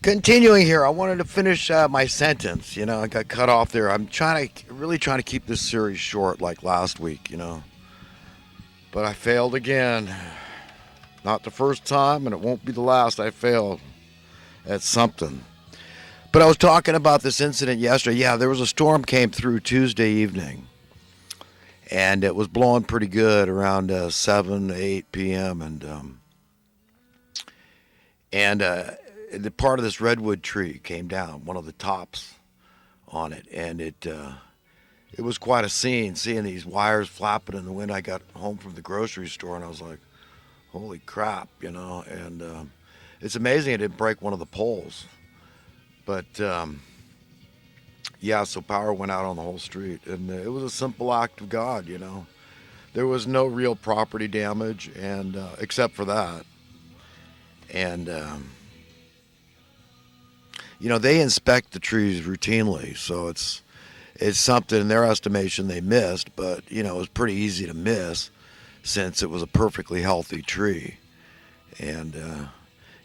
Continuing here, I wanted to finish my sentence. I got cut off there. I'm really trying to keep this series short, like last week. But I failed again. Not the first time, and it won't be the last. I failed at something. But I was talking about this incident yesterday. Yeah, there was a storm came through Tuesday evening, and it was blowing pretty good around 7, 8 p.m. And the part of this redwood tree came down, one of the tops on it, and it was quite a scene seeing these wires flapping in the wind. I got home from the grocery store and I was like, "Holy crap!" And it's amazing it didn't break one of the poles, but yeah, so power went out on the whole street, and it was a simple act of God. There was no real property damage, and except for that, and they inspect the trees routinely, so it's something in their estimation they missed, but it was pretty easy to miss since it was a perfectly healthy tree. And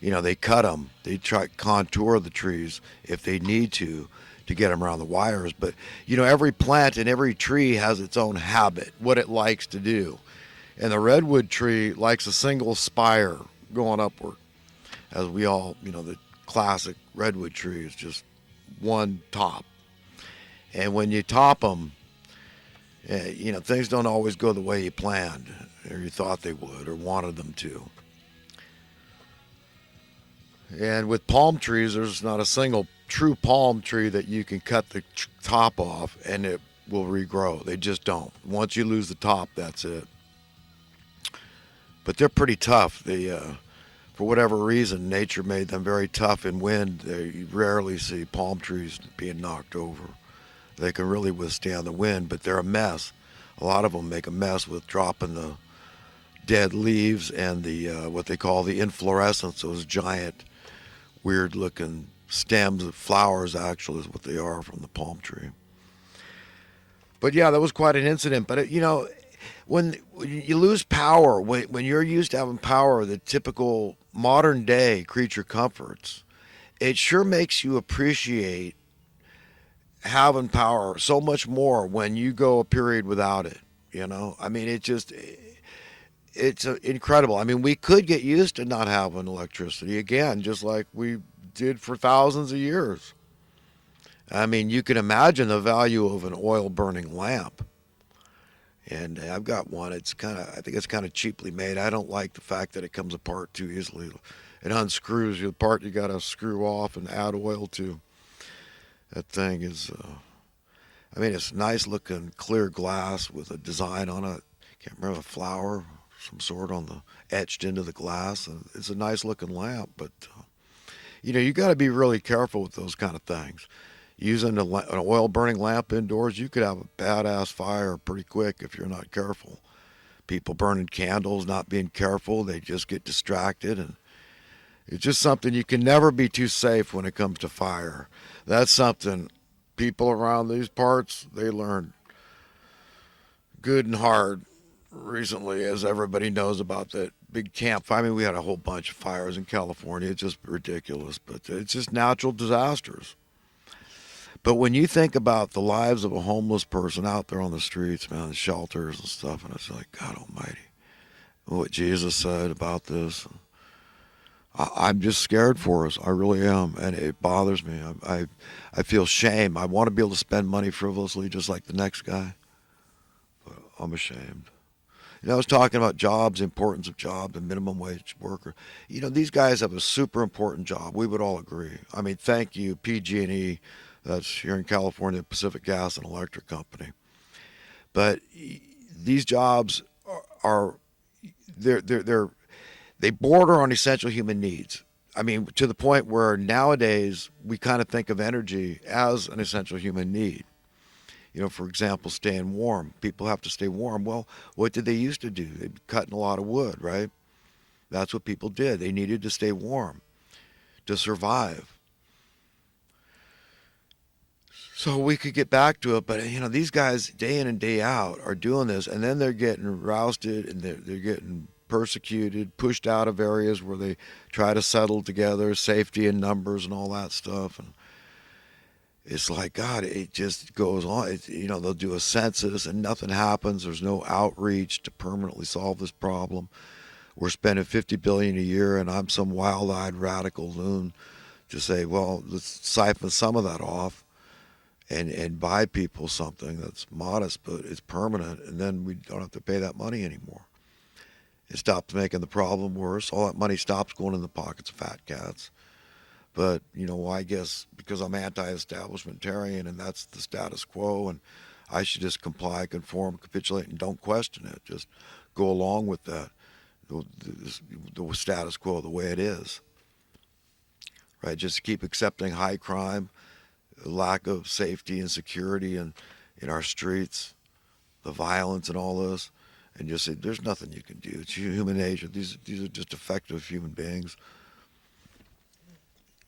they cut them. They try to contour the trees if they need to get them around the wires. But every plant and every tree has its own habit, what it likes to do. And the redwood tree likes a single spire going upward, as we all, the classic redwood tree is just one top. And when you top them, things don't always go the way you planned or you thought they would or wanted them to. And with palm trees, there's not a single true palm tree that you can cut the top off and it will regrow. They just don't. Once you lose the top, that's it. But they're pretty tough. For whatever reason, nature made them very tough in wind. You rarely see palm trees being knocked over. They can really withstand the wind, but they're a mess. A lot of them make a mess with dropping the dead leaves and the what they call the inflorescence, those giant, weird-looking stems of flowers. Actually, is what they are from the palm tree. But yeah, that was quite an incident. But when you lose power, when you're used to having power, the typical modern day creature comforts, it sure makes you appreciate having power so much more when you go a period without it. I mean, it's incredible. I mean, we could get used to not having electricity again, just like we did for thousands of years. I mean, you can imagine the value of an oil burning lamp. And I've got one. I think it's kind of cheaply made. I don't like the fact that it comes apart too easily. It unscrews you. The part you got to screw off and add oil to. That thing is, I mean, it's nice looking clear glass with a design on it. Can't remember, a flower, some sort on the etched into the glass. And it's a nice looking lamp, but you got to be really careful with those kind of things. Using an oil burning lamp indoors, you could have a badass fire pretty quick if you're not careful. People burning candles, not being careful, they just get distracted, and it's just something you can never be too safe when it comes to fire. That's something people around these parts they learned good and hard recently, as everybody knows about that big campfire. I mean, we had a whole bunch of fires in California. It's just ridiculous, but it's just natural disasters. But when you think about the lives of a homeless person out there on the streets, man, the shelters and stuff, and it's like, God Almighty, what Jesus said about this, I'm just scared for us. I really am, and it bothers me. I feel shame. I want to be able to spend money frivolously, just like the next guy, but I'm ashamed. I was talking about jobs, importance of jobs, and minimum wage worker. These guys have a super important job. We would all agree. I mean, thank you, PG&E. That's here in California, Pacific Gas and Electric Company. But these jobs are they're they border on essential human needs. I mean, to the point where nowadays we kind of think of energy as an essential human need. For example, staying warm. People have to stay warm. Well, what did they used to do? They'd be cutting a lot of wood, right? That's what people did. They needed to stay warm to survive. So we could get back to it, but these guys day in and day out are doing this, and then they're getting rousted and they're getting persecuted, pushed out of areas where they try to settle together, safety in numbers and all that stuff. And it's like, God, it just goes on. They'll do a census and nothing happens. There's no outreach to permanently solve this problem. We're spending 50 billion a year, and I'm some wild-eyed radical loon to say, well, let's siphon some of that off and buy people something that's modest, but it's permanent, and then we don't have to pay that money anymore. It stops making the problem worse. All that money stops going in the pockets of fat cats. But, I guess because I'm anti-establishmentarian and that's the status quo, and I should just comply, conform, capitulate, and don't question it. Just go along with that, the status quo the way it is. Right? Just keep accepting high crime, lack of safety and security in our streets, the violence and all this, and just say, there's nothing you can do. It's human nature. These are just effective human beings.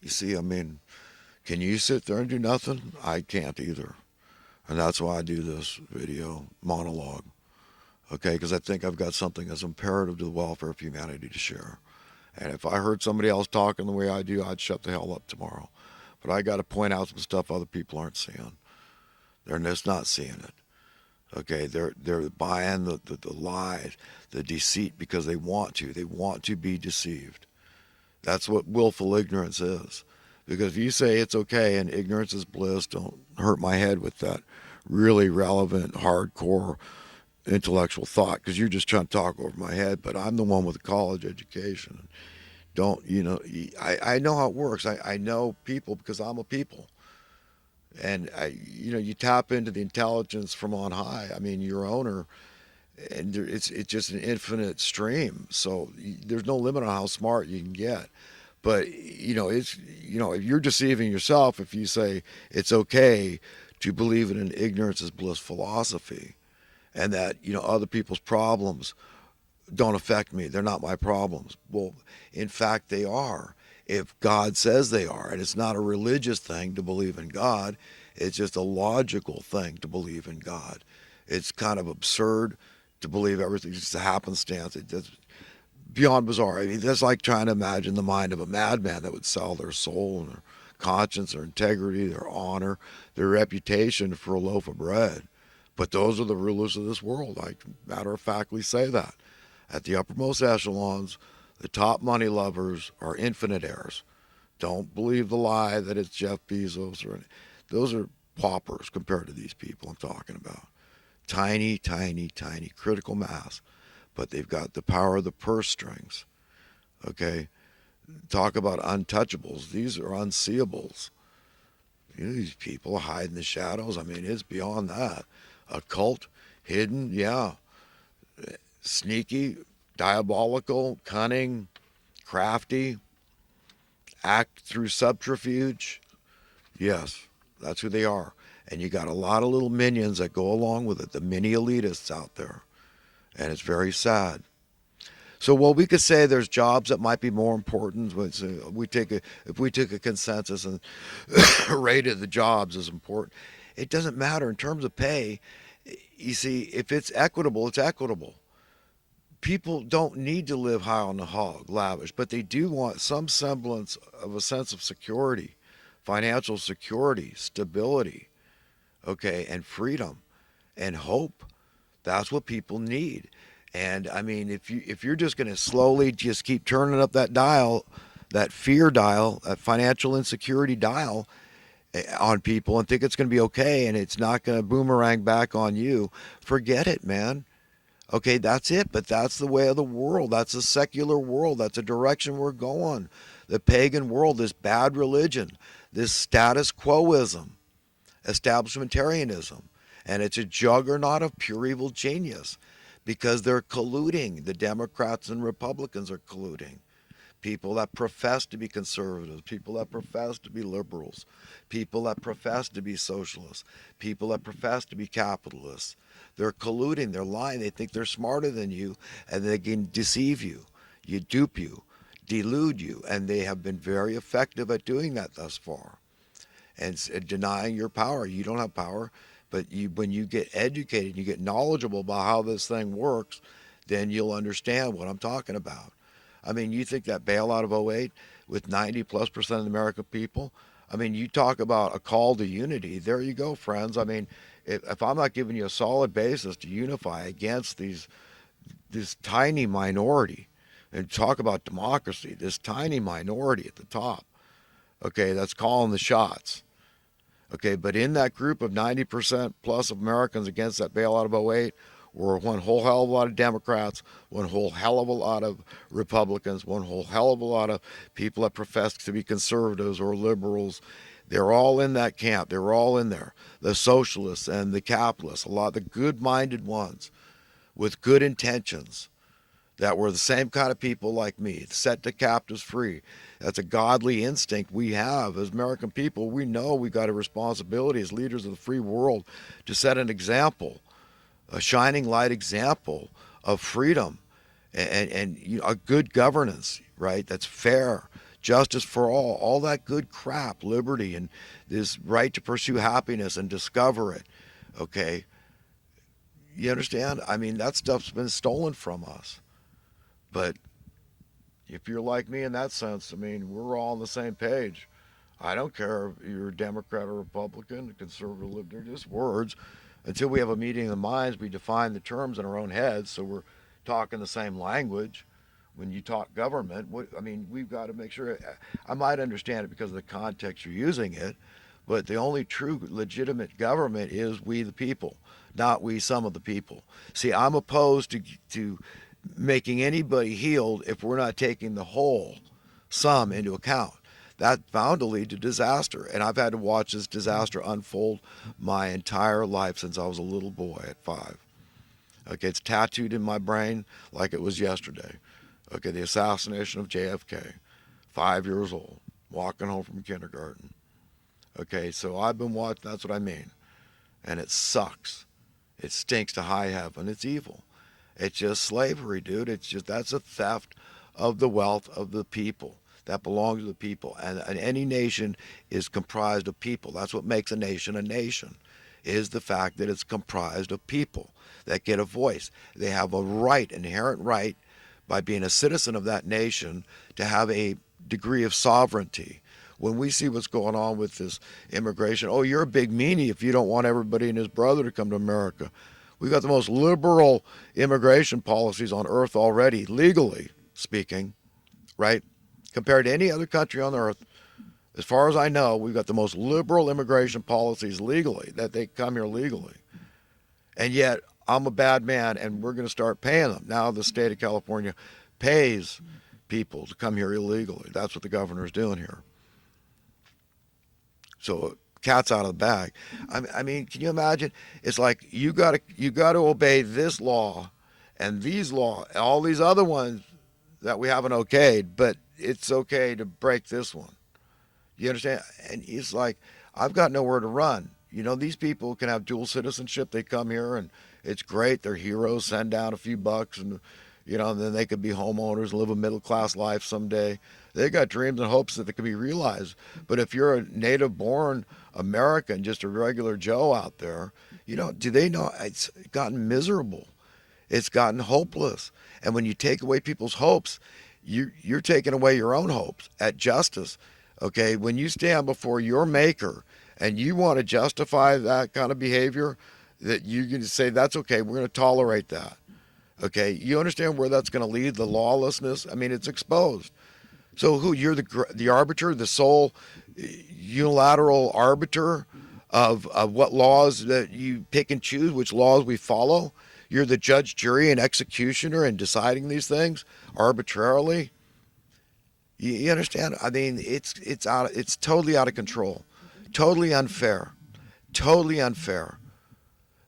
You see, I mean, can you sit there and do nothing? I can't either. And that's why I do this video monologue. Okay, because I think I've got something that's imperative to the welfare of humanity to share. And if I heard somebody else talking the way I do, I'd shut the hell up tomorrow. But I got to point out some stuff other people aren't seeing. They're just not seeing it. Okay, they're buying the lies, the deceit because they want to. They want to be deceived. That's what willful ignorance is. Because if you say it's okay and ignorance is bliss, don't hurt my head with that really relevant, hardcore intellectual thought, because you're just trying to talk over my head. But I'm the one with a college education. Don't, I know how it works. I know people because I'm a people. And you tap into the intelligence from on high. I mean, your owner, and it's just an infinite stream. So there's no limit on how smart you can get. But if you're deceiving yourself if you say it's okay to believe in an ignorance is bliss philosophy, and that other people's problems don't affect me. They're not my problems. Well, in fact, they are. If God says they are, and it's not a religious thing to believe in God, it's just a logical thing to believe in God. It's kind of absurd to believe everything's just a happenstance. It's beyond bizarre. I mean, that's like trying to imagine the mind of a madman that would sell their soul and their conscience, their integrity, their honor, their reputation for a loaf of bread. But those are the rulers of this world. I can matter of factly say that. At the uppermost echelons, the top money lovers are infinite heirs. Don't believe the lie that it's Jeff Bezos or any. Those are paupers compared to these people I'm talking about. Tiny, tiny, tiny critical mass. But they've got the power of the purse strings. Okay? Talk about untouchables. These are unseeables. These people hide in the shadows. I mean, it's beyond that. Occult, hidden, yeah. Sneaky, diabolical, cunning, crafty, act through subterfuge. Yes, that's who they are. And you got a lot of little minions that go along with it, the mini elitists out there. And it's very sad. So, well, we could say there's jobs that might be more important. If we took a consensus and rated the jobs as important, it doesn't matter in terms of pay. You see, if it's equitable, it's equitable. People don't need to live high on the hog, lavish, but they do want some semblance of a sense of security, financial security, stability, okay, and freedom and hope. That's what people need. And I mean, if you're just going to slowly just keep turning up that dial, that fear dial, that financial insecurity dial on people and think it's going to be okay and it's not going to boomerang back on you, forget it, man. Okay, that's it. But that's the way of the world. That's a secular world. That's a direction we're going. The pagan world, this bad religion, this status quoism, establishmentarianism. And it's a juggernaut of pure evil genius because they're colluding. The Democrats and Republicans are colluding. People that profess to be conservatives, people that profess to be liberals, people that profess to be socialists, people that profess to be capitalists. They're colluding, they're lying, they think they're smarter than you, and they can deceive you, dupe you, delude you, and they have been very effective at doing that thus far. And denying your power. You don't have power, but when you get educated, you get knowledgeable about how this thing works, then you'll understand what I'm talking about. I mean, you think that bailout of '08 with 90+% of the American people, I mean, you talk about a call to unity. There you go, friends. I mean, if I'm not giving you a solid basis to unify against this tiny minority, and talk about democracy, this tiny minority at the top, okay, that's calling the shots. Okay, but in that group of 90% plus of Americans against that bailout of '08 were one whole hell of a lot of Democrats, one whole hell of a lot of Republicans, one whole hell of a lot of people that profess to be conservatives or liberals. They're all in that camp. They're all in there. The socialists and the capitalists, a lot of the good minded ones with good intentions that were the same kind of people like me, set the captives free. That's a godly instinct we have as American people. We know we got a responsibility as leaders of the free world to set an example, a shining light example of freedom and you know, a good governance, right? That's fair, justice for all that good crap, liberty, and this right to pursue happiness and discover it. Okay, you understand? I mean, that stuff's been stolen from us. But if you're like me in that sense, I mean, we're all on the same page. I don't care if you're a Democrat or Republican, a conservative, they're just words. Until we have a meeting of the minds, we define the terms in our own heads, so we're talking the same language. When you talk government, I mean, we've got to make sure. I might understand it because of the context you're using it, but the only true legitimate government is we the people, not we some of the people. See, I'm opposed to making anybody healed if we're not taking the whole sum into account. That's bound to lead to disaster. And I've had to watch this disaster unfold my entire life since I was a little boy at 5. Okay, it's tattooed in my brain like it was yesterday. Okay, the assassination of JFK, 5 years old, walking home from kindergarten. Okay, so I've been watching, that's what I mean. And it sucks. It stinks to high heaven. It's evil. It's just slavery, dude. It's just that's a theft of the wealth of the people that belongs to the people. And any nation is comprised of people. That's what makes a nation, is the fact that it's comprised of people that get a voice. They have a right, inherent right, by being a citizen of that nation, to have a degree of sovereignty. When we see what's going on with this immigration, oh, you're a big meanie if you don't want everybody and his brother to come to America. We've got the most liberal immigration policies on earth already, legally speaking, right? Compared to any other country on earth, as far as I know, we've got the most liberal immigration policies legally, that they come here legally. And yet, I'm a bad man, and we're going to start paying them. Now the state of California pays people to come here illegally. That's what the governor's doing here. So cat's out of the bag. I mean, can you imagine? It's like you got to obey this law and these law, all these other ones that we haven't okayed, but it's okay to break this one. You understand? And it's like I've got nowhere to run. You know, these people can have dual citizenship. They come here and it's great. They're heroes. Send down a few bucks and you know, and then they could be homeowners, live a middle class life someday. They got dreams and hopes that they could be realized. But if you're a native born American, just a regular Joe out there, you know, do they know it's gotten miserable? It's gotten hopeless. And when you take away people's hopes, you're taking away your own hopes at justice. Okay, when you stand before your maker and you want to justify that kind of behavior, that you can say that's okay, we're going to tolerate that. Okay, you understand where that's going to lead? The lawlessness. I mean, it's exposed. So who you're the arbiter, the sole unilateral arbiter of what laws that you pick and choose, which laws we follow. You're the judge, jury, and executioner in deciding these things arbitrarily. You understand? I mean, it's totally out of control, totally unfair, totally unfair.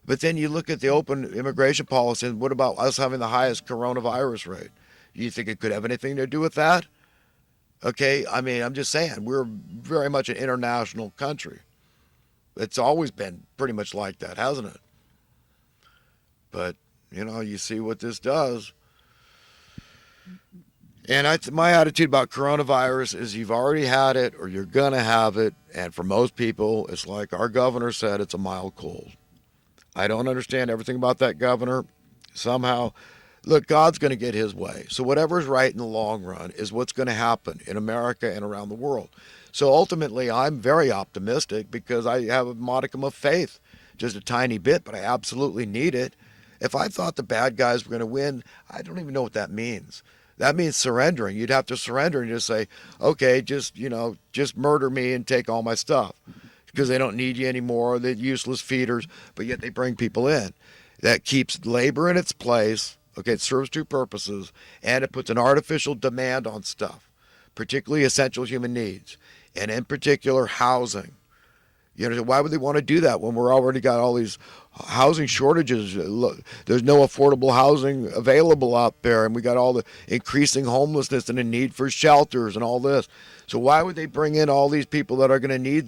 But then you look at the open immigration policy, and what about us having the highest coronavirus rate? You think it could have anything to do with that? Okay, I mean, I'm just saying, we're very much an international country. It's always been pretty much like that, hasn't it? But, you know, you see what this does. And my attitude about coronavirus is you've already had it or you're going to have it. And for most people, it's like our governor said, it's a mild cold. I don't understand everything about that governor. Somehow Look, God's going to get his way. So whatever's right in the long run is what's going to happen in America and around the world. So ultimately, I'm very optimistic because I have a modicum of faith, just a tiny bit, but I absolutely need it. If I thought the bad guys were going to win, I don't even know what that means. That means surrendering. You'd have to surrender and just say, okay, just murder me and take all my stuff because they don't need you anymore. They're useless feeders, but yet they bring people in. That keeps labor in its place. Okay, it serves two purposes, and it puts an artificial demand on stuff, particularly essential human needs, and in particular housing. Why would they want to do that when we're already got all these housing shortages? Look, there's no affordable housing available out there, and we got all the increasing homelessness and the need for shelters and all this. So why would they bring in all these people that are going to need